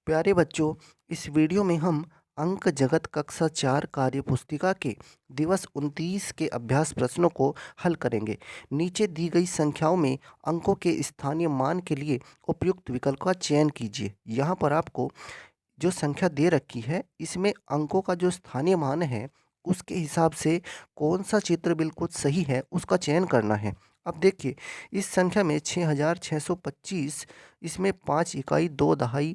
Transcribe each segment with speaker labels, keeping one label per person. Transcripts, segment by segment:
Speaker 1: प्यारे बच्चों, इस वीडियो में हम अंक जगत कक्षा 4 कार्य पुस्तिका के दिवस 29 के अभ्यास प्रश्नों को हल करेंगे। नीचे दी गई संख्याओं में अंकों के स्थानीय मान के लिए उपयुक्त विकल्प का चयन कीजिए। यहाँ पर आपको जो संख्या दे रखी है, इसमें अंकों का जो स्थानीय मान है, उसके हिसाब से कौन सा चित्र बिल्कुल सही है, उसका चयन करना है। अब देखिए, इस संख्या में 6625, इसमें 5 इकाई, 2 दहाई,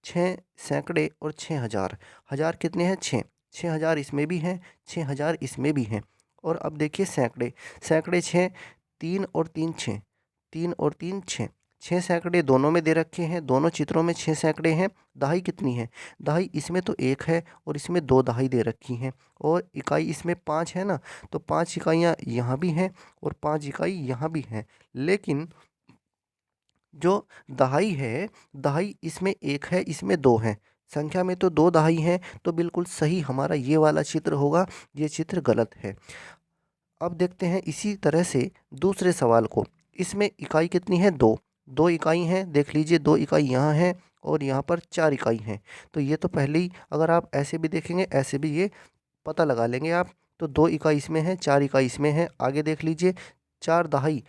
Speaker 1: 6 सैकड़े और 6 हज़ार। हज़ार कितने हैं? 6। 6 हज़ार इसमें भी हैं, 6 हज़ार इसमें भी हैं। और अब देखिए सैकड़े, सैकड़े 6, 3 और 3 6, 3 और 3 6। 6 सैकड़े दोनों में दे रखे हैं, दोनों चित्रों में 6 सैकड़े हैं। दहाई कितनी है? दहाई इसमें तो 1 है और इसमें 2 दहाई दे रखी हैं। और इकाई इसमें 5 है ना, तो 5 इकाइयाँ यहाँ भी हैं और 5 इकाई यहाँ भी हैं। लेकिन जो दहाई है, दहाई इसमें 1 है, इसमें 2 हैं। संख्या में तो 2 दहाई हैं, तो बिल्कुल सही हमारा ये वाला चित्र होगा, ये चित्र गलत है। अब देखते हैं इसी तरह से दूसरे सवाल को। इसमें इकाई कितनी है? 2। 2 इकाई हैं, देख लीजिए 2 इकाई यहाँ है और यहाँ पर 4 इकाई हैं। तो ये तो पहले ही अगर आप ऐसे भी देखेंगे, ऐसे भी ये पता लगा लेंगे आप। तो 2 इकाई इसमें है, 4 इकाई इसमें है। आगे देख लीजिए 4 दहाई,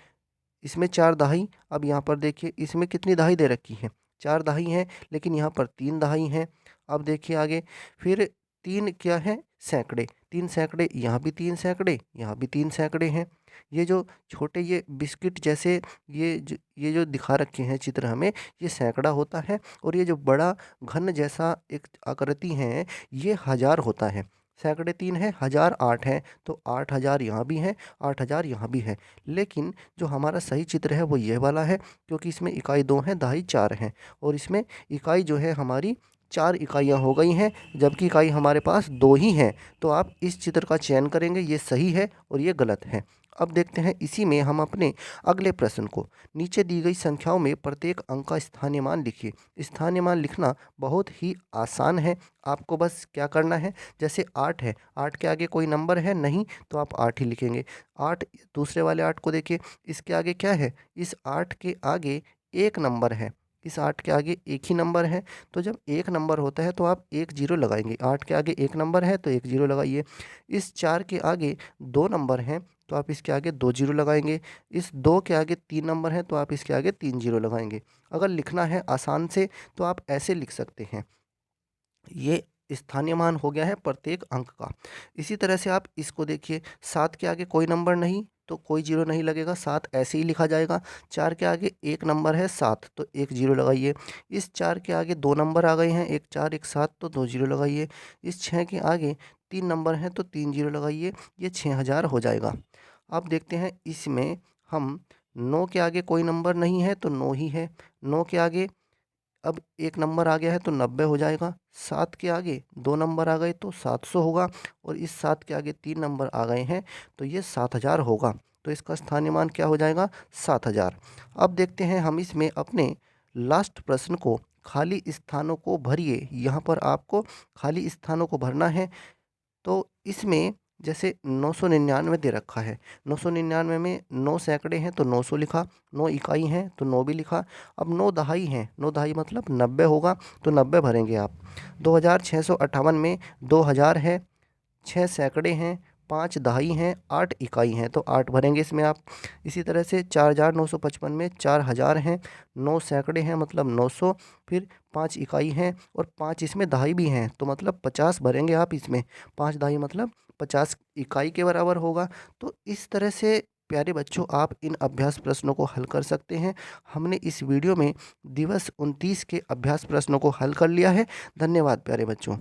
Speaker 1: इसमें 4 दहाई। अब यहाँ पर देखिए इसमें कितनी दहाई दे रखी है? 4 दहाई हैं, लेकिन यहाँ पर 3 दहाई हैं। अब देखिए आगे, फिर 3 क्या है? सैकड़े। 3 सैकड़े, यहाँ भी 3 सैकड़े, यहाँ भी 3 सैकड़े हैं। ये जो छोटे ये बिस्किट जैसे ये जो दिखा रखे हैं चित्र हमें, ये सैकड़ा होता है। और ये जो बड़ा घन जैसा एक आकृति है, ये हज़ार होता है। सैकड़े 3 है, हज़ार 8 है, तो 8 हज़ार यहाँ भी हैं, 8 हज़ार यहाँ भी है। लेकिन जो हमारा सही चित्र है वो ये वाला है, क्योंकि इसमें इकाई 2 हैं, दहाई 4 हैं। और इसमें इकाई जो है हमारी 4 इकाइयाँ हो गई हैं, जबकि इकाई हमारे पास 2 ही हैं। तो आप इस चित्र का चयन करेंगे, ये सही है और ये गलत है। अब देखते हैं इसी में हम अपने अगले प्रश्न को। नीचे दी गई संख्याओं में प्रत्येक अंक का स्थानीय मान लिखिए। स्थानीय मान लिखना बहुत ही आसान है। आपको बस क्या करना है, जैसे 8 है, 8 के आगे कोई नंबर है नहीं, तो आप 8 ही लिखेंगे। 8, दूसरे वाले 8 को देखिए, इसके आगे क्या है? इस 8 के आगे 1 नंबर है। इस 8 के आगे एक ही नंबर है, तो जब 1 नंबर होता है तो आप 1 ज़ीरो लगाएँगे। 8 के आगे 1 नंबर है तो 1 ज़ीरो लगाइए। इस 4 के आगे 2 नंबर हैं, तो आप इसके आगे 2 ज़ीरो लगाएँगे। इस 2 के आगे 3 नंबर हैं, तो आप इसके आगे 3 ज़ीरो लगाएँगे। अगर लिखना है आसान से, तो आप ऐसे लिख सकते हैं। ये स्थानीय मान हो गया है प्रत्येक अंक का। इसी तरह से आप इसको देखिए, 7 के आगे कोई नंबर नहीं, तो कोई ज़ीरो नहीं लगेगा, 7 ऐसे ही लिखा जाएगा। 4 के आगे 1 नंबर है 7, तो 1 ज़ीरो लगाइए। इस 4 के आगे 2 नंबर आ गए हैं, 1 4 1 7, तो 2 ज़ीरो लगाइए। इस 6 के आगे 3 नंबर हैं, तो 3 ज़ीरो लगाइए। ये 6000 हो जाएगा। अब देखते हैं इसमें हम 9 के आगे कोई नंबर नहीं है, तो 9 ही है। 9 के आगे अब 1 नंबर आ गया है, तो 90 हो जाएगा। 7 के आगे 2 नंबर आ गए, तो 700 होगा। और इस 7 के आगे 3 नंबर आ गए हैं, तो ये 7000 होगा। तो इसका स्थानीय मान क्या हो जाएगा? 7000। अब देखते हैं हम इसमें अपने लास्ट प्रश्न को, खाली स्थानों को भरिए। यहाँ पर आपको खाली स्थानों को भरना है। तो इसमें जैसे 999 दे रखा है, 999 में 9 सैकड़े हैं, तो 900 लिखा। 9 इकाई हैं, तो 9 भी लिखा। अब 9 दहाई हैं, 9 दहाई मतलब 90 होगा, तो 90 भरेंगे आप। 2658 में 2000 है, 6 सैकड़े हैं, 5 दहाई हैं, 8 इकाई हैं, तो 8 भरेंगे इसमें आप। इसी तरह से 4955 में 4000 हैं, 9 सैकड़े हैं मतलब 900, फिर 5 इकाई हैं और 5 इसमें दहाई भी हैं, तो मतलब 50 भरेंगे आप इसमें। 5 दहाई मतलब 50 इकाई के बराबर होगा। तो इस तरह से प्यारे बच्चों, आप इन अभ्यास प्रश्नों को हल कर सकते हैं। हमने इस वीडियो में दिवस 29 के अभ्यास प्रश्नों को हल कर लिया है। धन्यवाद प्यारे बच्चों।